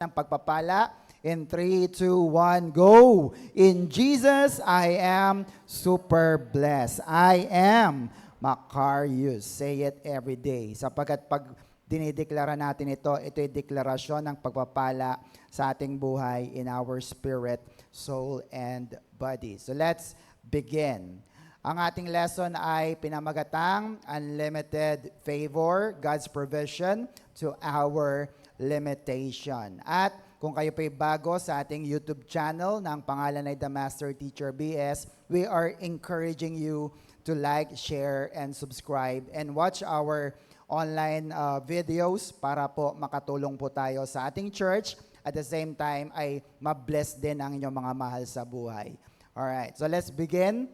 ng pagpapala. In 3, 2, 1, go! In Jesus, I am super blessed. I am Macarius. Say it every day. Sapagkat pag dinideklara natin ito'y deklarasyon ng pagpapala sa ating buhay in our spirit, soul, and body. So let's begin. Ang ating lesson ay pinamagatang Unlimited Favor, God's Provision to Our Limitation. At kung kayo pa'y bago sa ating YouTube channel na ang pangalan ay The Master Teacher BS, we are encouraging you to like, share, and subscribe and watch our online videos para po makatulong po tayo sa ating church. At the same time ay mabless din ang inyong mga mahal sa buhay. Alright, so let's begin.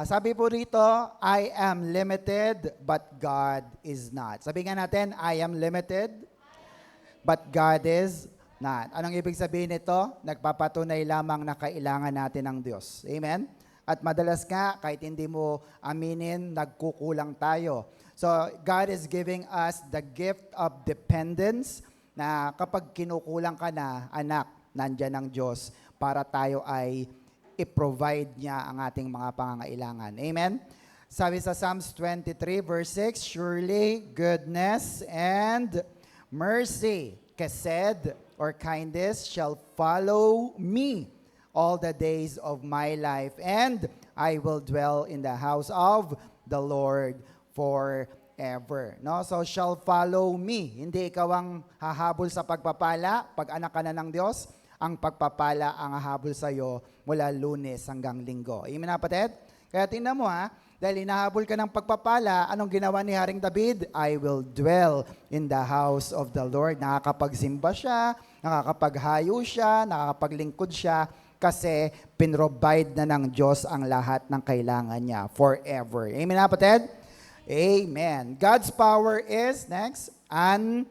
Sabi po rito, I am limited, but God is not. Sabi nga natin, I am limited, but God is not. Anong ibig sabihin nito? Nagpapatunay lamang na kailangan natin ng Diyos. Amen? At madalas nga, kahit hindi mo aminin, nagkukulang tayo. So, God is giving us the gift of dependence na kapag kinukulang ka na, anak, nandyan ang Diyos para tayo ay i-provide niya ang ating mga pangangailangan. Amen? Sabi sa Psalms 23 verse 6, surely goodness and mercy, kesed or kindness shall follow me all the days of my life, and I will dwell in the house of the Lord forever. No? So, shall follow me. Hindi ikaw ang hahabol sa pagpapala pag anak ka na ng Diyos. Ang pagpapala ang hahabol sa iyo mula Lunes hanggang Linggo. Amen na, kapatid? Kaya tingnan mo dahil hinahabol ka ng pagpapala, anong ginawa ni Haring David? I will dwell in the house of the Lord. Nakakapagsimba siya, nakakapaghayo siya, nakakapaglingkod siya, kasi pinrovide na ng Diyos ang lahat ng kailangan niya forever. Amen na, kapatid? Amen. God's power is, next, unlimited.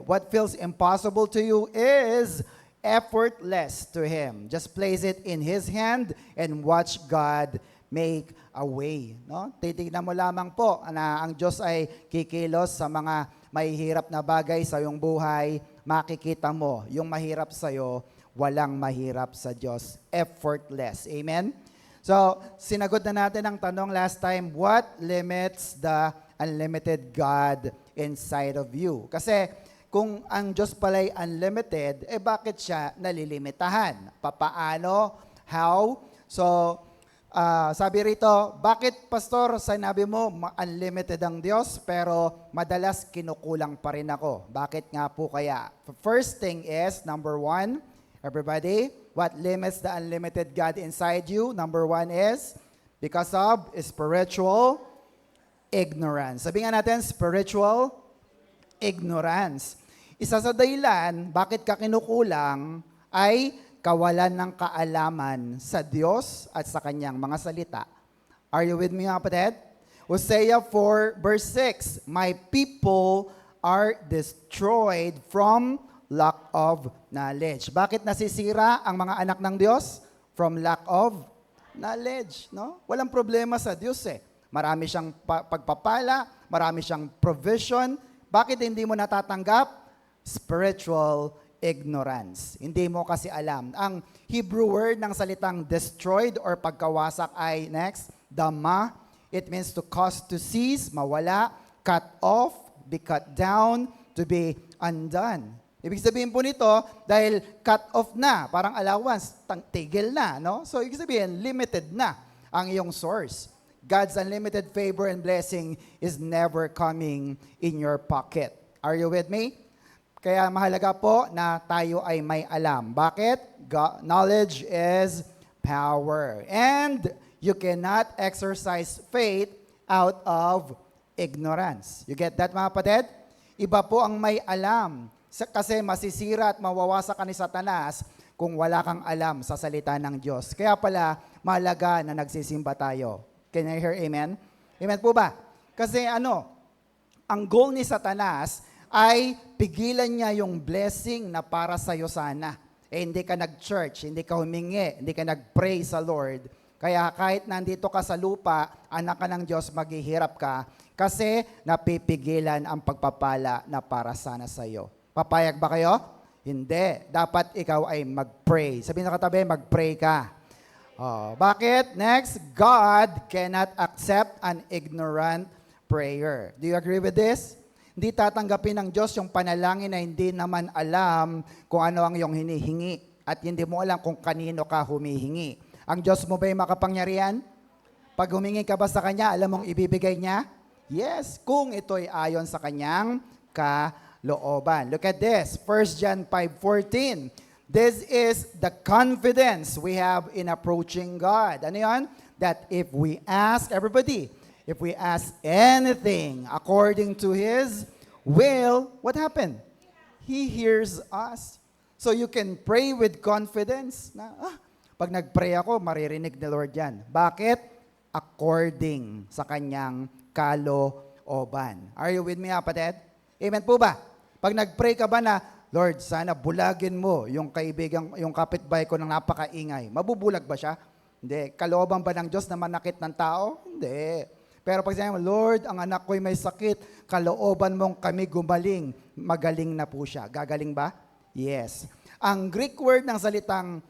What feels impossible to you is effortless to Him. Just place it in His hand and watch God make a way. No? Titignan mo lamang po na ang Diyos ay kikilos sa mga mahihirap na bagay sa iyong buhay. Makikita mo, yung mahirap sa iyo, walang mahirap sa Diyos. Effortless. Amen? So, sinagot na natin ang tanong last time, what limits the unlimited God inside of you? Kasi kung ang Diyos pala'y unlimited, bakit siya nalilimitahan? Papaano? How? So, sabi rito, bakit, Pastor, sinabi mo unlimited ang Diyos pero madalas kinukulang pa rin ako? Bakit nga po kaya? First thing is, number one, everybody, what limits the unlimited God inside you? Number one is because of spiritual ignorance. Sabi nga natin, spiritual ignorance. Isa sa dahilan, bakit ka kinukulang, ay kawalan ng kaalaman sa Diyos at sa Kanyang mga salita. Are you with me, mga kapatid? Hosea 4 verse 6, my people are destroyed from lack of knowledge. Bakit nasisira ang mga anak ng Diyos? From lack of knowledge. No? Walang problema sa Diyos Marami siyang pagpapala, marami siyang provision. Bakit hindi mo natatanggap? Spiritual ignorance. Hindi mo kasi alam. Ang Hebrew word ng salitang destroyed or pagkawasak ay next, dama. It means to cause to cease, mawala, cut off, be cut down, to be undone. Ibig sabihin po nito, dahil cut off na, parang allowance, tigil na, no? So, ibig sabihin, limited na ang iyong source. God's unlimited favor and blessing is never coming in your pocket. Are you with me? Kaya mahalaga po na tayo ay may alam. Bakit? Knowledge is power. And you cannot exercise faith out of ignorance. You get that, mga kapatid? Iba po ang may alam. Kasi masisira at mawawasak ka ni Satanas kung wala kang alam sa salita ng Diyos. Kaya pala, mahalaga na nagsisimba tayo. Can you hear amen? Amen po ba? Kasi ang goal ni Satanas ay pigilan niya yung blessing na para sa'yo sana. Hindi ka nag-church, hindi ka humingi, hindi ka nag-pray sa Lord. Kaya kahit nandito ka sa lupa, anak ka ng Diyos, maghihirap ka kasi napipigilan ang pagpapala na para sana sa'yo. Papayag ba kayo? Hindi. Dapat ikaw ay mag-pray. Sabihin sa katabi, mag-pray ka. Oh, bakit? Next, God cannot accept an ignorant prayer. Do you agree with this? Hindi tatanggapin ng Diyos yung panalangin na hindi naman alam kung ano ang iyong hinihingi at hindi mo alam kung kanino ka humihingi. Ang Diyos mo ba'y makapangyarihan? Pag humingi ka ba sa Kanya, alam mong ibibigay niya? Yes, kung ito'y ayon sa Kanyang kalooban. Look at this, 1 John 5:14. This is the confidence we have in approaching God. Ano yan? That if we ask, everybody, if we ask anything according to His will, what happened? He hears us. So you can pray with confidence na, pag nag-pray ako, maririnig ni Lord yan. Bakit? According sa Kanyang kalooban. Are you with me, kapatid? Amen po ba? Pag nag-pray ka ba na, Lord, sana bulagin mo yung kaibigan, yung kapitbahay ko ng napakaingay. Mabubulag ba siya? Hindi. Kalooban ba ng Diyos na manakit ng tao? Hindi. Pero pag sinabi mo, Lord, ang anak ko'y may sakit, kalooban mong kami gumaling, magaling na po siya. Gagaling ba? Yes. Ang Greek word ng salitang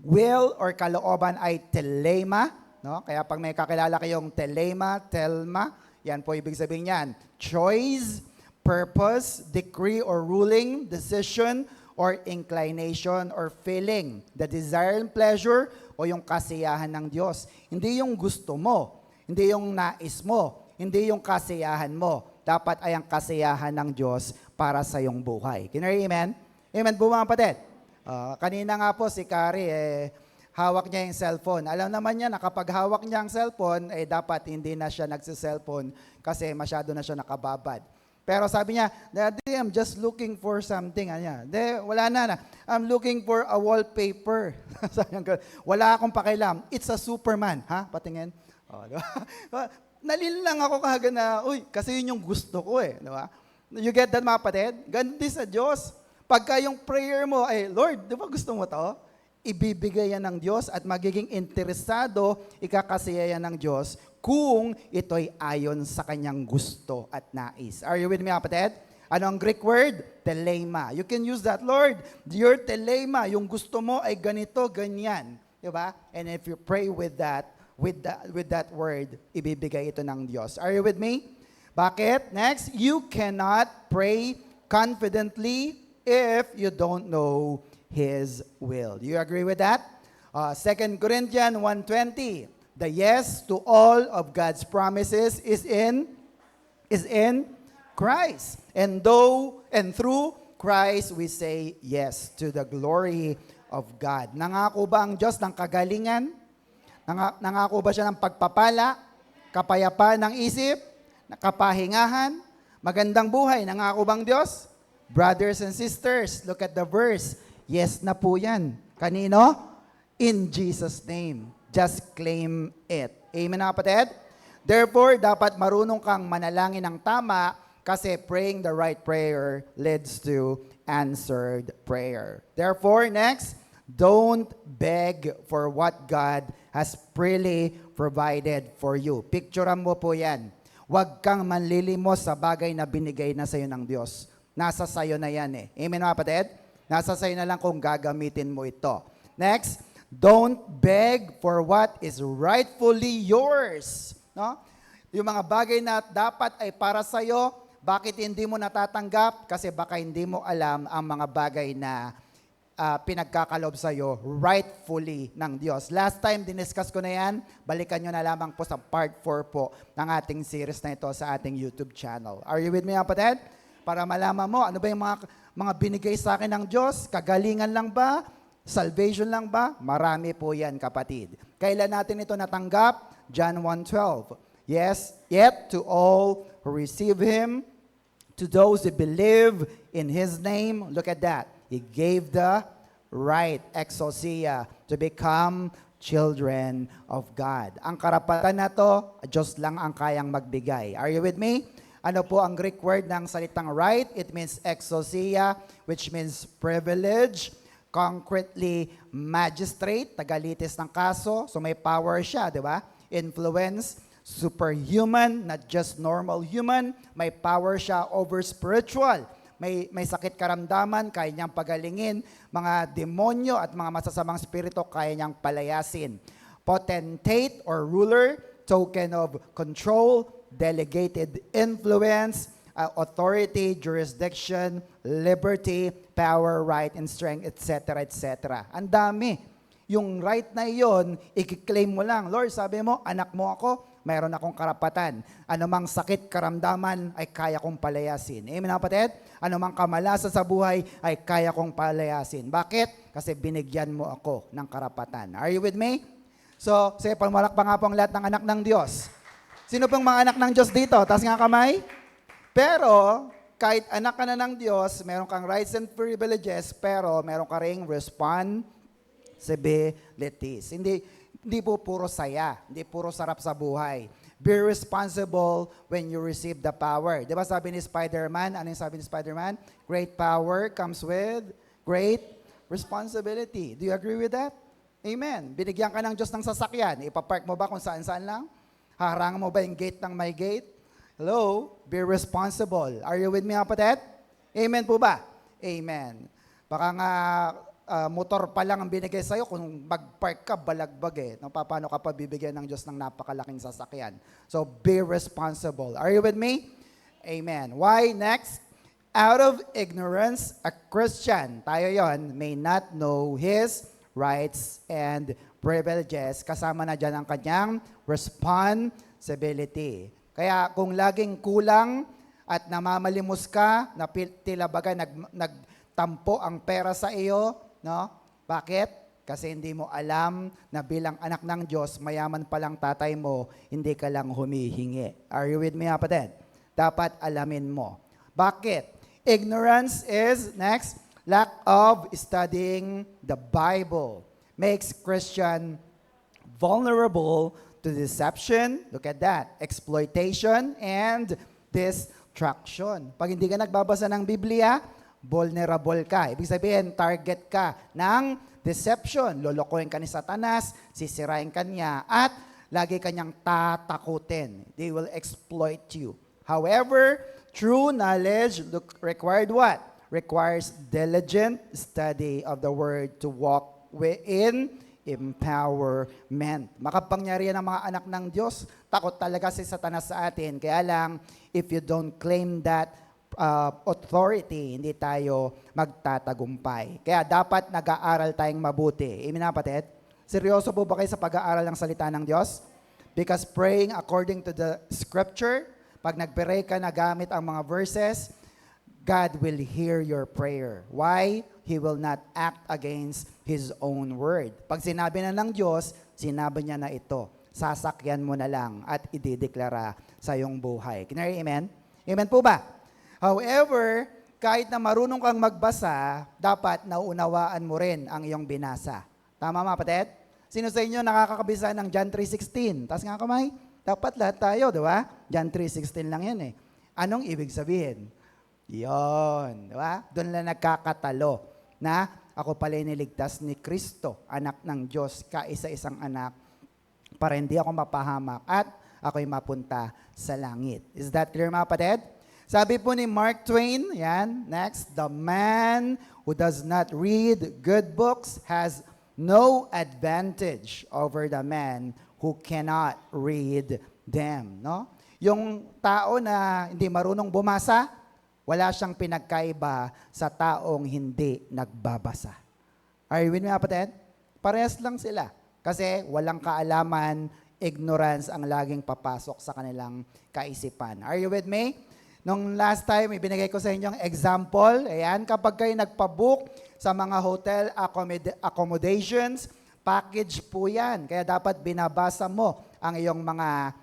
will or kalooban ay telema. No? Kaya pag may kakilala kayong telma, yan po ibig sabihin niyan. Choice, purpose, decree or ruling, decision, or inclination or feeling. The desire and pleasure o yung kasiyahan ng Diyos. Hindi yung gusto mo, hindi yung nais mo, hindi yung kasiyahan mo. Dapat ay ang kasiyahan ng Diyos para sa iyong buhay. Can you hear amen? Amen po mga kapatid? Kanina nga po si Carrie, hawak niya yung cellphone. Alam naman niya na kapag hawak niya ang cellphone, dapat hindi na siya nagsiselfone kasi masyado na siya nakababad. Pero sabi niya, Daddy, I'm just looking for something. Wala na. I'm looking for a wallpaper. Wala akong pakialam. It's a Superman. Ha? Patingin. Nalil lang ako kagad na, kasi yun yung gusto ko eh. Diba? You get that, mga kapatid? Ganun din sa Diyos. Pagka yung prayer mo, Lord, di ba gusto mo to? Ibibigay yan ng Diyos at magiging interesado, ikakasiya yan ng Diyos kung ito'y ayon sa kanyang gusto at nais. Are you with me, kapatid? Ano ang Greek word? Telema. You can use that, Lord. Your telema, yung gusto mo ay ganito, ganyan. Diba? And if you pray with that word, ibibigay ito ng Diyos. Are you with me? Bakit? Next, you cannot pray confidently if you don't know His will. Do you agree with that? 2 Corinthians 1:20. The yes to all of God's promises is in Christ. And through Christ we say yes to the glory of God. Nangako ba ang Diyos ng kagalingan? Nangako ba siya ng pagpapala, kapayapaan ng isip, kapahingahan, magandang buhay? Nangako bang Diyos? Brothers and sisters, look at the verse. Yes na po yan. Kanino? In Jesus' name. Just claim it. Amen na kapatid? Therefore, dapat marunong kang manalangin ng tama kasi praying the right prayer leads to answered prayer. Therefore, next, don't beg for what God has freely provided for you. Picturean mo po yan. Huwag kang manlilimos sa bagay na binigay na sa iyo ng Diyos. Nasa sayo na yan eh. Amen mga kapatid? Nasa sayo na lang kung gagamitin mo ito. Next, don't beg for what is rightfully yours. No? Yung mga bagay na dapat ay para sa'yo, bakit hindi mo natatanggap? Kasi baka hindi mo alam ang mga bagay na pinagkakalob sa'yo rightfully ng Diyos. Last time, diniscuss ko na yan. Balikan nyo na lamang po sa part 4 po ng ating series na ito sa ating YouTube channel. Are you with me, kapatid? Para malaman mo, ano ba yung mga binigay sa akin ng Diyos? Kagalingan lang ba? Salvation lang ba? Marami po yan, kapatid. Kailan natin ito natanggap? John 1:12. Yes, yet to all who receive Him, to those who believe in His name, look at that. He gave the right, exousia, to become children of God. Ang karapatan na to, Diyos lang ang kayang magbigay. Are you with me? Ano po ang Greek word ng salitang right? It means exousia, which means privilege, concretely magistrate, tagalitis ng kaso, so may power siya, di ba? Influence, superhuman, not just normal human, may power siya over spiritual, may sakit karamdaman, kaya niyang pagalingin. Mga demonyo at mga masasamang spirito, kaya niyang palayasin. Potentate or ruler, token of control, delegated influence, authority, jurisdiction, liberty, power, right, and strength, etc., etc. Ang dami. Yung right na iyon, i-claim mo lang. Lord, sabi mo, anak mo ako, mayroon akong karapatan. Anumang sakit, karamdaman, ay kaya kong palayasin. Amen, kapatid? Anumang kamalasa sa buhay, ay kaya kong palayasin. Bakit? Kasi binigyan mo ako ng karapatan. Are you with me? So, sige, palmalakpan nga po ang lahat ng anak ng Diyos. Sino pong mga anak ng Diyos dito? Taas nga kamay. Pero, kahit anak ka na ng Diyos, meron kang rights and privileges, pero meron ka ring responsibilities. Hindi po puro saya, hindi puro sarap sa buhay. Be responsible when you receive the power. Di ba sabi ni Spider-Man? Ano yung sabi ni Spider-Man? Great power comes with great responsibility. Do you agree with that? Amen. Binigyan ka ng Diyos ng sasakyan. Ipapark mo ba kung saan-saan lang? Harangan mo ba yung gate ng may gate? Hello? Be responsible. Are you with me, kapatid? Amen po ba? Amen. Baka nga motor pa lang ang binigay sa'yo, kung mag-park ka, balagbag eh. No, paano ka pa bibigyan ng Diyos ng napakalaking sasakyan? So, be responsible. Are you with me? Amen. Why? Next. Out of ignorance, a Christian, tayo yon, may not know his rights and privileges. Kasama na dyan ang kanyang responsibility. Kaya kung laging kulang at namamalimos ka, na tila baga nagtampo ang pera sa iyo, no? Bakit? Kasi hindi mo alam na bilang anak ng Diyos, mayaman palang tatay mo, hindi ka lang humihingi. Are you with me, kapatid? Dapat alamin mo. Bakit? Ignorance is, next, lack of studying the Bible makes Christian vulnerable to deception, look at that, exploitation, and distraction. Pag hindi ka nagbabasa ng Biblia, vulnerable ka. Ibig sabihin, target ka ng deception. Lolokohin ka ni Satanas, sisirain ka niya, at lagi kanyang tatakutin. They will exploit you. However, true knowledge required what? Requires diligent study of the Word to walk in empowerment. Makapangyarihan ng mga anak ng Diyos. Takot talaga si Satanas sa atin. Kaya lang, if you don't claim that authority, hindi tayo magtatagumpay. Kaya dapat nag-aaral tayong mabuti. Amen, kapatid? Seryoso po ba kayo sa pag-aaral ng salita ng Diyos? Because praying according to the scripture, pag nag-pray ka na gamit ang mga verses, God will hear your prayer. Why? He will not act against His own word. Pag sinabi na ng Diyos, sinabi niya na ito. Sasakyan mo na lang at idideklara sa iyong buhay. Can you amen? Amen po ba? However, kahit na marunong kang magbasa, dapat nauunawaan mo rin ang iyong binasa. Tama mga kapatid? Sino sa inyo nakakabisa ng John 3:16? Taas nga kamay. Dapat lahat tayo, di ba? John 3:16 lang yan eh. Anong ibig sabihin? Yon, di ba? Doon lang nagkakatalo na ako pala niligtas ni Kristo, anak ng Diyos, kaisa-isang anak, para hindi ako mapahamak at ako'y mapunta sa langit. Is that clear mga kapatid? Sabi po ni Mark Twain, yan, next, the man who does not read good books has no advantage over the man who cannot read them. No? Yung tao na hindi marunong bumasa, wala siyang pinagkaiba sa taong hindi nagbabasa. Are you with me, kapatid? Parehas lang sila. Kasi walang kaalaman, ignorance ang laging papasok sa kanilang kaisipan. Are you with me? Nung last time, ibinigay ko sa inyo ang example. Ayan, kapag kayo nagpabook sa mga hotel accommodations, package po yan. Kaya dapat binabasa mo ang iyong mga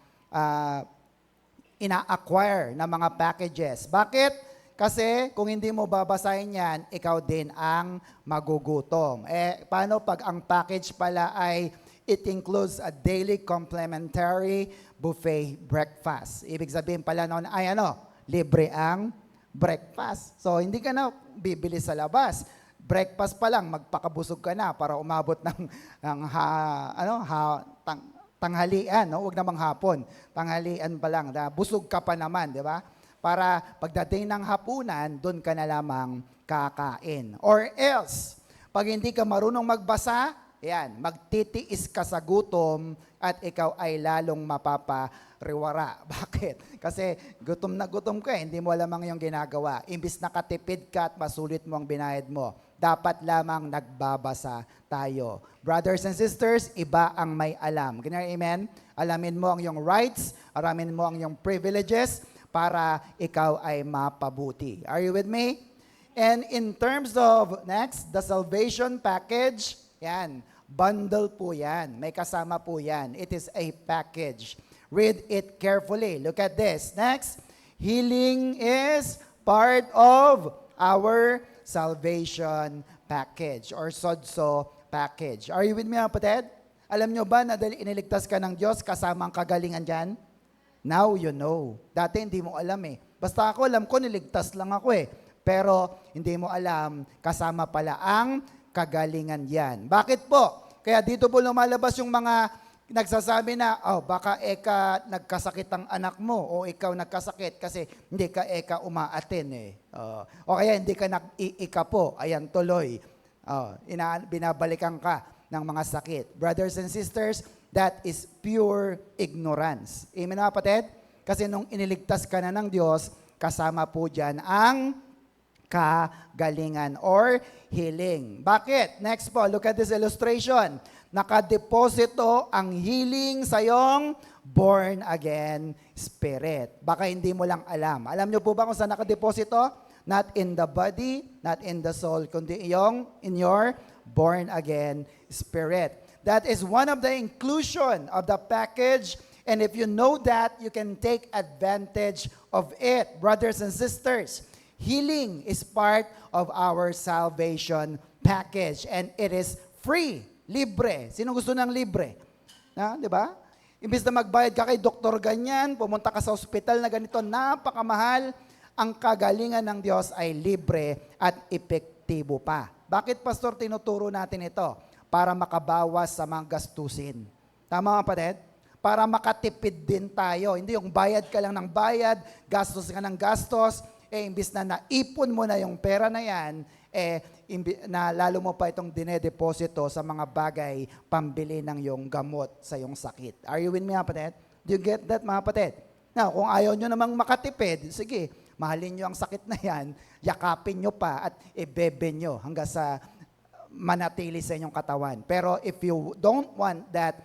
ina-acquire na mga packages. Bakit? Kasi kung hindi mo babasahin yan, ikaw din ang magugutom. Paano pag ang package pala ay it includes a daily complimentary buffet breakfast? Ibig sabihin pala noon ay libre ang breakfast. So hindi ka na bibili sa labas. Breakfast pa lang, magpakabusog ka na para umabot ng tanghalian, no? Huwag namang hapon. Tanghalian pa lang, busog ka pa naman, di ba? para pagdating ng hapunan, doon ka na lamang kakain. Or else, pag hindi ka marunong magbasa, yan, magtitiis ka sa gutom at ikaw ay lalong mapapariwara. Bakit? Kasi gutom na gutom ka, hindi mo alam ang iyong ginagawa. Imbis nakatipid ka at masulit mo ang binayad mo, dapat lamang nagbabasa tayo. Brothers and sisters, iba ang may alam. Ganyan, amen? Alamin mo ang iyong rights, alamin mo ang iyong privileges para ikaw ay mapabuti. Are you with me? And in terms of, next, the salvation package, yan, bundle po yan. May kasama po yan. It is a package. Read it carefully. Look at this. Next, healing is part of our salvation package or sodso package. Are you with me, kapatid? Alam nyo ba na dahil iniligtas ka ng Diyos, kasama ang kagalingan dyan? Now you know. Dati hindi mo alam eh. Basta ako, alam ko, niligtas lang ako eh. Pero hindi mo alam, kasama pala ang kagalingan yan. Bakit po? Kaya dito po lumalabas yung mga nagsasabi na, baka nagkasakit ang anak mo o ikaw nagkasakit kasi hindi ka umaaten eh. O kaya hindi ka ika po, ayan tuloy. Binabalikan ka ng mga sakit. Brothers and sisters, that is pure ignorance. Amen na kapatid? Kasi nung iniligtas ka na ng Diyos, kasama po dyan ang kagalingan or healing. Bakit? Next po, look at this illustration. Nakadeposito ang healing sa iyong born again spirit. Baka hindi mo lang alam. Alam niyo po ba kung saan nakadeposito? Not in the body, not in the soul, kundi in your born again spirit. That is one of the inclusion of the package. And if you know that, you can take advantage of it. Brothers and sisters, healing is part of our salvation package. And it is free, libre. Sino gusto ng libre? Di ba? Imbis na magbayad ka kay doktor ganyan, pumunta ka sa ospital na ganito, napakamahal, ang kagalingan ng Diyos ay libre at epektibo pa. Bakit, Pastor, tinuturo natin ito? Para makabawas sa mga gastusin. Tama, kapatid? Para makatipid din tayo. Hindi yung bayad ka lang ng bayad, gastos ka ng gastos, imbis na naipon mo na yung pera na yan, na lalo mo pa itong dinedeposito sa mga bagay pambili ng yung gamot sa yung sakit. Are you with me, kapatid? Do you get that, mga kapatid? Now, kung ayaw nyo namang makatipid, sige, mahalin nyo ang sakit na yan, yakapin nyo pa at ibebe nyo hanggang sa manatili sa inyong katawan. Pero if you don't want that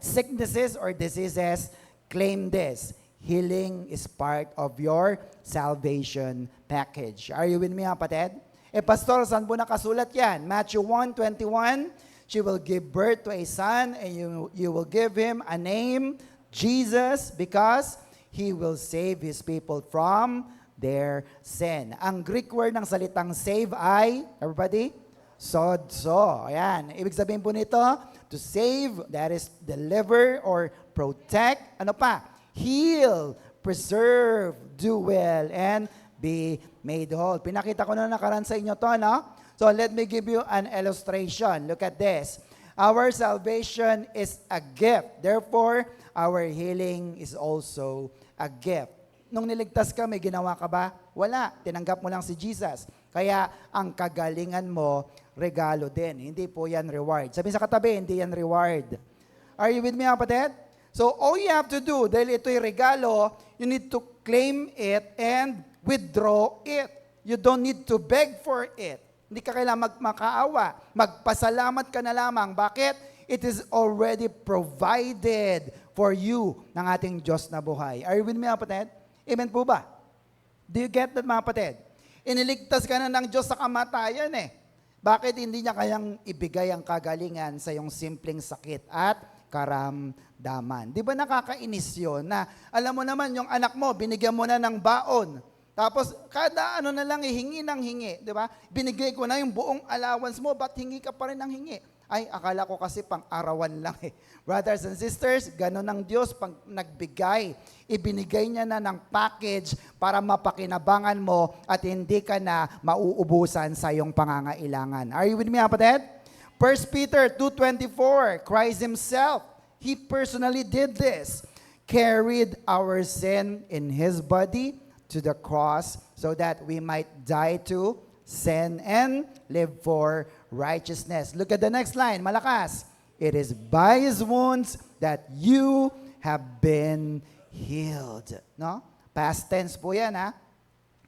sicknesses or diseases, claim this. Healing is part of your salvation package. Are you with me, kapatid? Pastor, saan po nakasulat yan? Matthew 1:21, she will give birth to a son and you will give him a name, Jesus, because he will save his people from their sin. Ang Greek word ng salitang save ay, everybody? Sodso. Ayan. Ibig sabihin po nito, to save, that is deliver or protect. Ano pa? Heal, preserve, do well, and be made whole. Pinakita ko na nakaraan sa inyo to, no? So let me give you an illustration. Look at this. Our salvation is a gift. Therefore, our healing is also a gift. Nung niligtas ka, may ginawa ka ba? Wala. Tinanggap mo lang si Jesus. Kaya ang kagalingan mo, regalo din. Hindi po yan reward. Sabi sa katabi, hindi yan reward. Are you with me, kapatid? So all you have to do, dahil ito'y regalo, you need to claim it and withdraw it. You don't need to beg for it. Hindi ka kailangan makaawa. Magpasalamat ka na lamang. Bakit? It is already provided for you ng ating Diyos na buhay. Are you with me, kapatid? Amen po ba? Do you get that, mga kapatid? Iniligtas ka na ng Diyos sa kamatayan eh. Bakit hindi niya kayang ibigay ang kagalingan sa iyong simpleng sakit at karamdaman? Di ba nakakainis yun na alam mo naman yung anak mo, binigyan mo na ng baon. Tapos kada ano na lang hingi ng hingi, di ba? Binigay ko na yung buong allowance mo, ba't hingi ka pa rin ng hingi? Ay, akala ko kasi pang-arawan lang eh. Brothers and sisters, gano'n ang Diyos pag nagbigay. Ibinigay niya na ng package para mapakinabangan mo at hindi ka na mauubusan sa iyong pangangailangan. Are you with me, kapatid? 1 Peter 2:24, Christ Himself, He personally did this, carried our sin in His body to the cross so that we might die to sin and live for righteousness. Look at the next line, malakas. It is by His wounds that you have been healed. No? Past tense po yan, ha?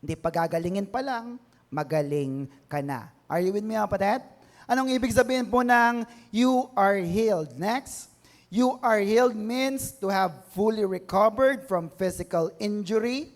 Hindi pagagalingin pa lang, magaling ka na. Are you with me, kapatid? Anong ibig sabihin po ng you are healed? Next. You are healed means to have fully recovered from physical injury,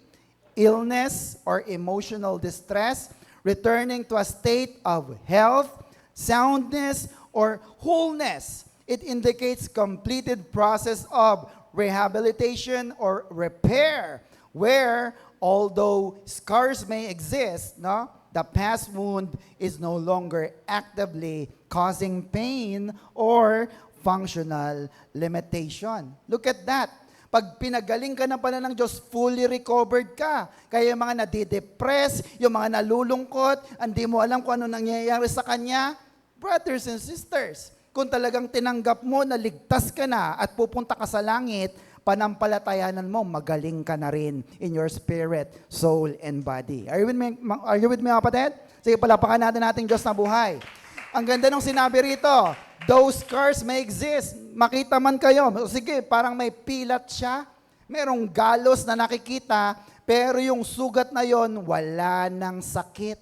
illness, or emotional distress, returning to a state of health, soundness, or wholeness. It indicates completed process of rehabilitation or repair, where although scars may exist, no, the past wound is no longer actively causing pain or functional limitation. Look at that. Pag pinagaling ka na pala ng Diyos, fully recovered ka. Kaya yung mga nadidepress, yung mga nalulungkot, hindi mo alam kung ano nangyayari sa kanya, brothers and sisters, kung talagang tinanggap mo na ligtas ka na at pupunta ka sa langit, panampalatayanan mo, magaling ka na rin in your spirit, soul, and body. Are you with me, kapatid? Sige, palapakan natin ating Diyos na buhay. Ang ganda ng sinabi rito, those scars may exist. Makita man kayo. Sige, parang may pilat siya. Merong galos na nakikita, pero yung sugat na yon wala ng sakit.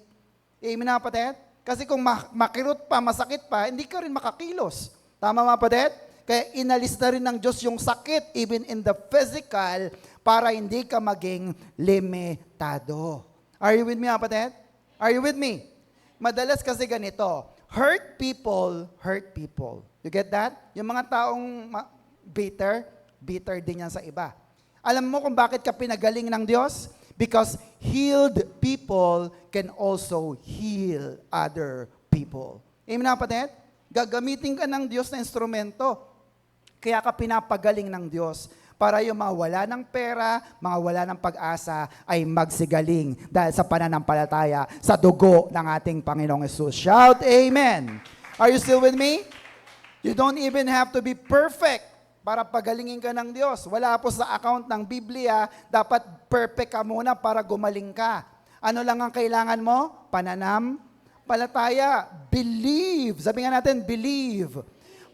Amen, kapatid? Kasi kung makirot pa, masakit pa, hindi ka rin makakilos. Tama, mga kapatid? Kaya inalis na rin ng Diyos yung sakit, even in the physical, para hindi ka maging limitado. Are you with me, kapatid? Are you with me? Madalas kasi ganito, hurt people. You get that? Yung mga taong bitter din yan sa iba. Alam mo kung bakit ka pinagaling ng Diyos? Because healed people can also heal other people. Amen, kapatid? Gagamitin ka ng Diyos na instrumento. Kaya ka pinapagaling ng Diyos para yung mga wala ng pera, mga wala ng pag-asa ay magsigaling dahil sa pananampalataya sa dugo ng ating Panginoong Hesus. Shout, Amen! Are you still with me? You don't even have to be perfect para pagalingin ka ng Diyos. Wala po sa account ng Biblia, dapat perfect ka muna para gumaling ka. Ano lang ang kailangan mo? Pananampalataya. Believe. Sabi nga natin, believe.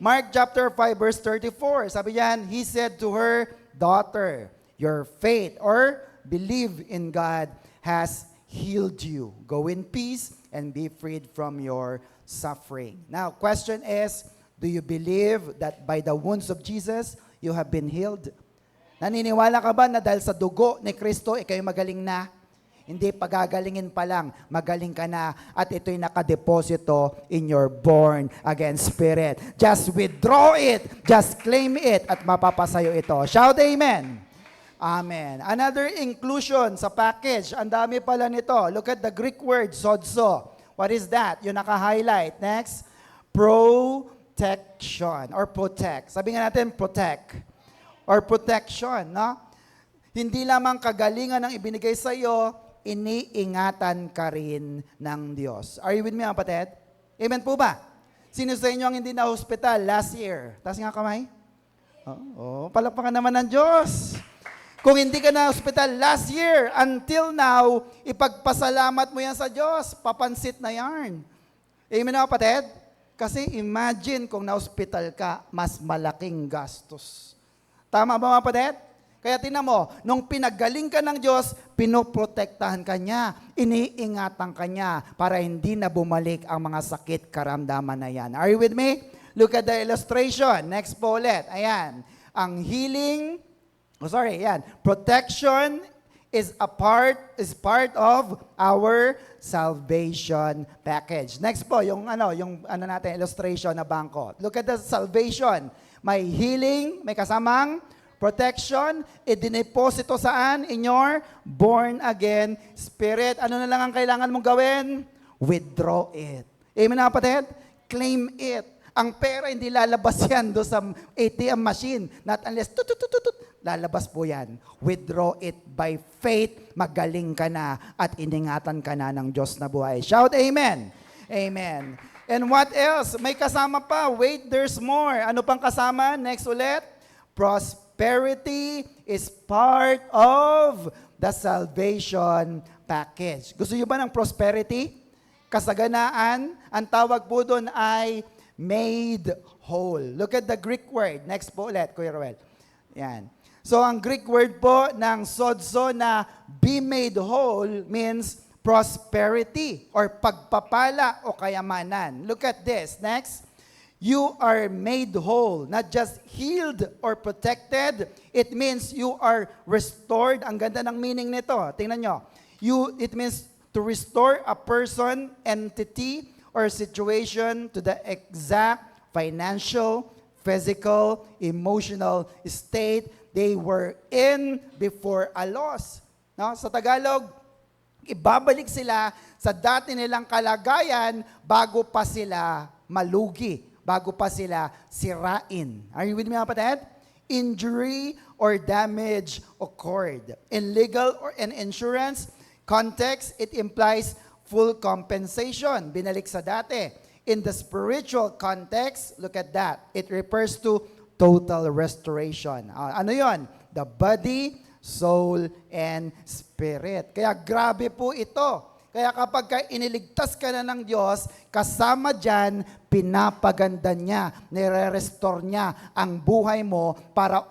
Mark chapter 5 verse 34, sabi yan, He said to her, daughter, your faith or believe in God has healed you. Go in peace and be freed from your suffering. Now, question is, do you believe that by the wounds of Jesus, you have been healed? Naniniwala ka ba na dahil sa dugo ni Kristo, ikay magaling na? Hindi pagagalingin pa lang, magaling ka na at ito'y nakadeposito in your born again spirit. Just withdraw it, just claim it at mapapasayo ito. Shout Amen! Amen. Another inclusion sa package, ang dami pala nito. Look at the Greek word, sodzo. What is that? Yung naka-highlight. Next, protection or protect. Sabi nga natin, protect or protection, no? Hindi lamang kagalingan ang ibinigay sa iyo, iniingatan ka rin ng Diyos. Are you with me, kapatid? Amen po ba? Sino sa inyo ang hindi na hospital last year? Taas nga kamay. Palakpakan naman ng Diyos. Kung hindi ka na hospital last year, until now, ipagpasalamat mo yan sa Diyos. Papansit na yarn. Amen na, kapatid? Kasi imagine kung na-hospital ka, mas malaking gastos. Tama ba, mga kapatid? Kaya tingnan mo, nung pinagaling ka ng Diyos, pinoprotektahan ka niya, iniingatan ka niya para hindi na bumalik ang mga sakit karamdaman na yan. Are you with me? Look at the illustration. Next po ulit. Ayan. Ang healing, protection is part of our salvation package. Next po, yung natin illustration na bangko. Look at the salvation. May healing, may kasamang protection, idineposito saan? In your born again spirit. Ano na lang ang kailangan mong gawin? Withdraw it. Amen na, kapatid? Claim it. Ang pera hindi lalabas yan do sa ATM machine. Not unless lalabas po yan. Withdraw it by faith. Magaling ka na at iningatan ka na ng Diyos na buhay. Shout Amen. Amen. And what else? May kasama pa. Wait, there's more. Ano pang kasama? Next ulit. Prosperity. prosperity is part of the salvation package. Gusto niyo ba ng prosperity? Kasaganaan, ang tawag po doon ay made whole. Look at the Greek word. Next po ulit, Kuya Roel. Yan. So, ang Greek word po ng sodzo na be made whole means prosperity or pagpapala o kayamanan. Look at this. Next. You are made whole, not just healed or protected. It means you are restored. Ang ganda ng meaning nito. Tingnan nyo. It means to restore a person, entity, or situation to the exact financial, physical, emotional state they were in before a loss. No? Sa Tagalog, ibabalik sila sa dati nilang kalagayan bago pa sila malugi, bago pa sila sirain. Are you with me, kapatid? Injury or damage occurred. In legal or in insurance context, it implies full compensation. Binalik sa dati. In the spiritual context, look at that. It refers to total restoration. Ano yon? The body, soul, and spirit. Kaya grabe po ito. Kaya kapag iniligtas ka na ng Diyos, kasama dyan, pinapaganda niya, nire-restore niya ang buhay mo para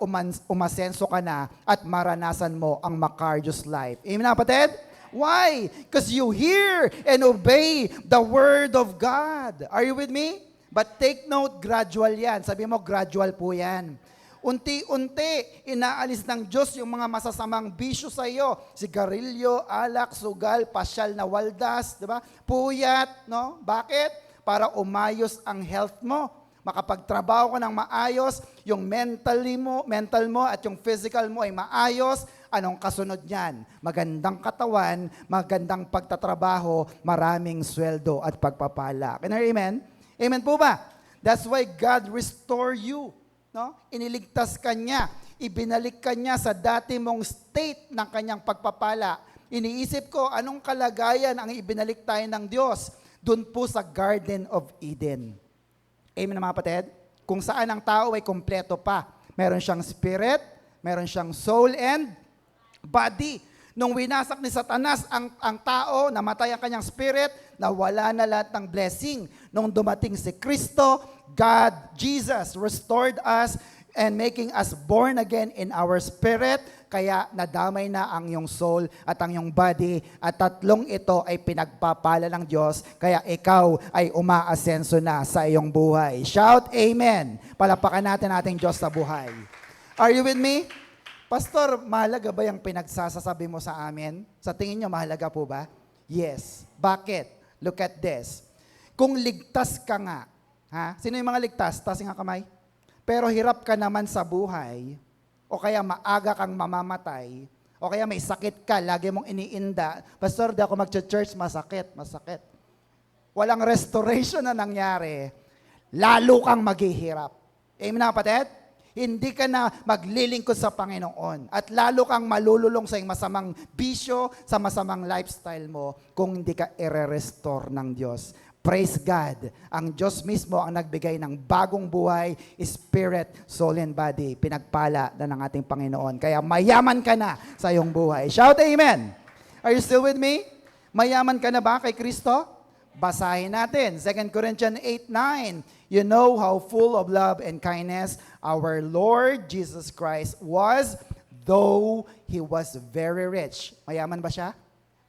umasenso ka na at maranasan mo ang Macarius life. Amen, kapatid? Why? Because you hear and obey the Word of God. Are you with me? But take note, gradual yan. Sabi mo, gradual po yan. Unti-unti, inaalis ng Diyos yung mga masasamang bisyo sa iyo. Sigarilyo, alak, sugal, pasyal na waldas, di ba? Puyat, no? Bakit? Para umayos ang health mo. Makapagtrabaho ka ng maayos, yung mental mo at yung physical mo ay maayos. Anong kasunod niyan? Magandang katawan, magandang pagtatrabaho, maraming sweldo at pagpapala. Can I hear amen? Amen po ba? That's why God restore you. No? Iniligtas ka niya. Ibinalik ka niya sa dati mong state ng kanyang pagpapala. Iniisip ko, anong kalagayan ang ibinalik tayo ng Diyos? Doon po sa Garden of Eden. Amen mga kapatid? Kung saan ang tao ay kompleto pa. Meron siyang spirit, meron siyang soul and body. Nung winasak ni Satanas ang tao, namatay ang kanyang spirit, nawala na lahat ng blessing. Nung dumating si Kristo, God, Jesus, restored us and making us born again in our spirit. Kaya nadamay na ang iyong soul at ang iyong body. At tatlong ito ay pinagpapala ng Diyos. Kaya ikaw ay umaasenso na sa iyong buhay. Shout Amen. Palapakan natin ating Diyos sa buhay. Are you with me? Pastor, mahalaga ba yung pinagsasasabi mo sa amin? Sa tingin niyo, mahalaga po ba? Yes. Bakit? Look at this. Kung ligtas ka nga, ha? Sino yung mga ligtas? Taas nga kamay. Pero hirap ka naman sa buhay, o kaya maaga kang mamamatay, o kaya may sakit ka, lagi mong iniinda. Pastor, di ako mag-church, masakit. Walang restoration na nangyari, lalo kang maghihirap. Amen na kapatid? Hindi ka na maglilingkod sa Panginoon at lalo kang malululong sa masamang bisyo, sa masamang lifestyle mo kung hindi ka i-restore ng Diyos. Praise God. Ang Diyos mismo ang nagbigay ng bagong buhay, spirit, soul, and body. Pinagpala na ng ating Panginoon. Kaya mayaman ka na sa iyong buhay. Shout Amen. Are you still with me? Mayaman ka na ba kay Kristo? Basahin natin. 2 Corinthians 8:9. You know how full of love and kindness our Lord Jesus Christ was, though He was very rich. Mayaman ba siya?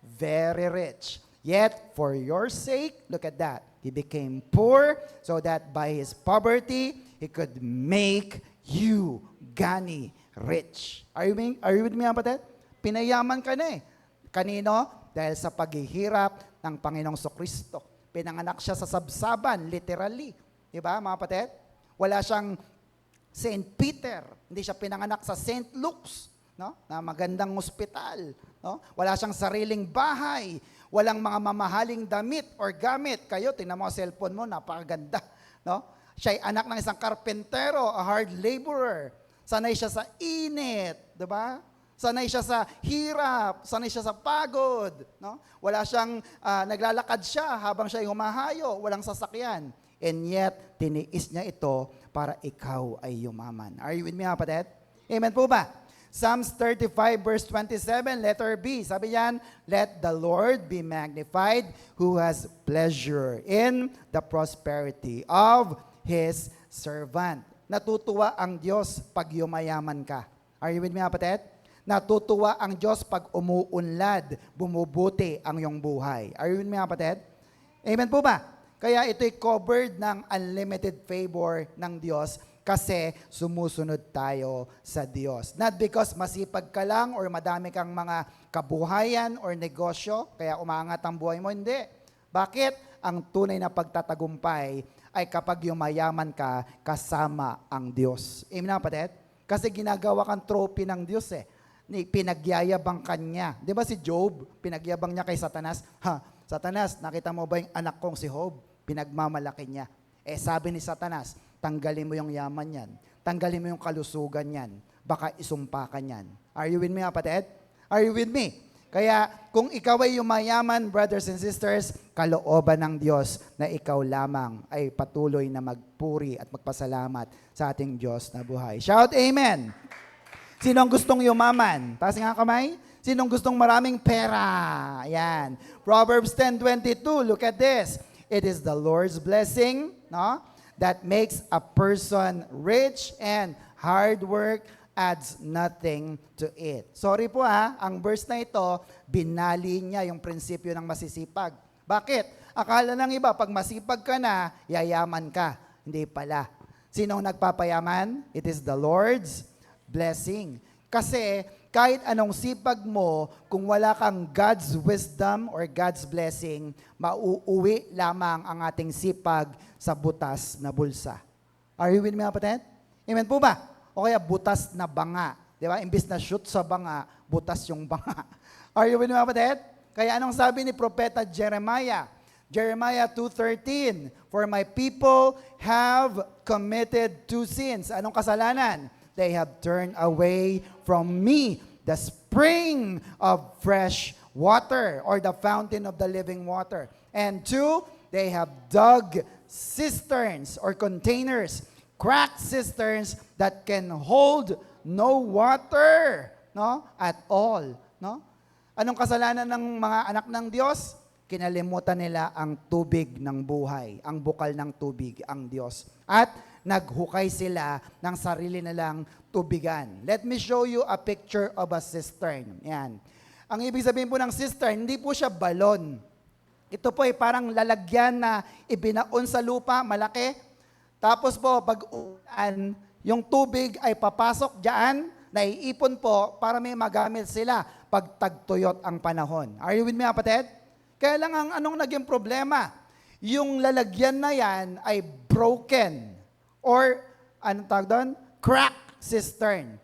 Very rich. Yet, for your sake, look at that, He became poor so that by His poverty, He could make you, Gani, rich. Are you with me, kapatid? Pinayaman ka na eh. Kanino? Dahil sa paghihirap ng Panginoong Kristo. Pinanganak siya sa sabsaban, literally. Diba, mga kapatid? Wala siyang St. Peter. Hindi siya pinanganak sa St. Luke's, no? Na magandang ospital. No? Wala siyang sariling bahay. Walang mga mamahaling damit or gamit. Kayo, tingnan mo ang cellphone mo, napakaganda. No? Siya ay anak ng isang karpentero, a hard laborer. Sanay siya sa init. Diba? Sanay siya sa hirap, sanay siya sa pagod, no? Wala siyang naglalakad siya habang siya ay humahayo, walang sasakyan. And yet, tiniis niya ito para ikaw ay yumaman. Are you with me, kapatid? Amen po ba? Psalms 35 verse 27, letter B. Sabi yan, let the Lord be magnified who has pleasure in the prosperity of His servant. Natutuwa ang Diyos pag yumayaman ka. Are you with me, kapatid? Natutuwa ang Diyos pag umuunlad, bumubuti ang iyong buhay. Are you with me, kapatid? Amen po ba? Kaya ito'y covered ng unlimited favor ng Diyos kasi sumusunod tayo sa Diyos. Not because masipag ka lang or madami kang mga kabuhayan or negosyo, kaya umaangat ang buhay mo. Hindi. Bakit? Ang tunay na pagtatagumpay ay kapag yumayaman ka kasama ang Diyos. Amen na, kapatid? Kasi ginagawa kang trophy ng Diyos eh. Pinagyayabang kanya. Di ba si Job, pinagyabang niya kay Satanas? Satanas, nakita mo ba yung anak kong si Job? Pinagmamalaki niya. Sabi ni Satanas, tanggalin mo yung yaman yan. Tanggalin mo yung kalusugan yan. Baka isumpa ka yan. Are you with me, kapatid? Are you with me? Kaya kung ikaw ay yumayaman, brothers and sisters, kalooban ng Diyos na ikaw lamang ay patuloy na magpuri at magpasalamat sa ating Diyos na buhay. Shout Amen! Sinong gustong yumaman? Taas nga kamay. Sinong gustong maraming pera? Ayan. Proverbs 10:22, look at this. It is the Lord's blessing, no, that makes a person rich, and hard work adds nothing to it. Sorry po ang verse na ito, binali niya yung prinsipyo ng masisipag. Bakit? Akala ng iba, pag masipag ka na, yayaman ka. Hindi pala. Sinong nagpapayaman? It is the Lord's blessing. Kasi kahit anong sipag mo, kung wala kang God's wisdom or God's blessing, mauuwi lamang ang ating sipag sa butas na bulsa. Are you with me, kapatid? Amen po ba? O kaya butas na banga. Di ba? Imbis na shoot sa banga, butas yung banga. Are you with me, kapatid? Kaya anong sabi ni Propeta Jeremiah? Jeremiah 2:13, for my people have committed two sins. Anong kasalanan? They have turned away from me, the spring of fresh water, or the fountain of the living water. And two, they have dug cisterns or containers, cracked cisterns that can hold no water, no, at all, no? Anong kasalanan ng mga anak ng Diyos? Kinalimutan nila ang tubig ng buhay, ang bukal ng tubig, ang Diyos. At naghukay sila ng sarili nilang tubigan. Let me show you a picture of a cistern. Yan. Ang ibig sabihin po ng cistern, hindi po siya balon. Ito po ay parang lalagyan na ibinaon sa lupa, malaki. Tapos po, pag ulan, yung tubig ay papasok diyan, naiipon po para may magamit sila pag tagtuyot ang panahon. Are you with me, kapatid? Kaya lang anong naging problema? Yung lalagyan na yan ay broken. Or, anong tawag doon? Crack cistern.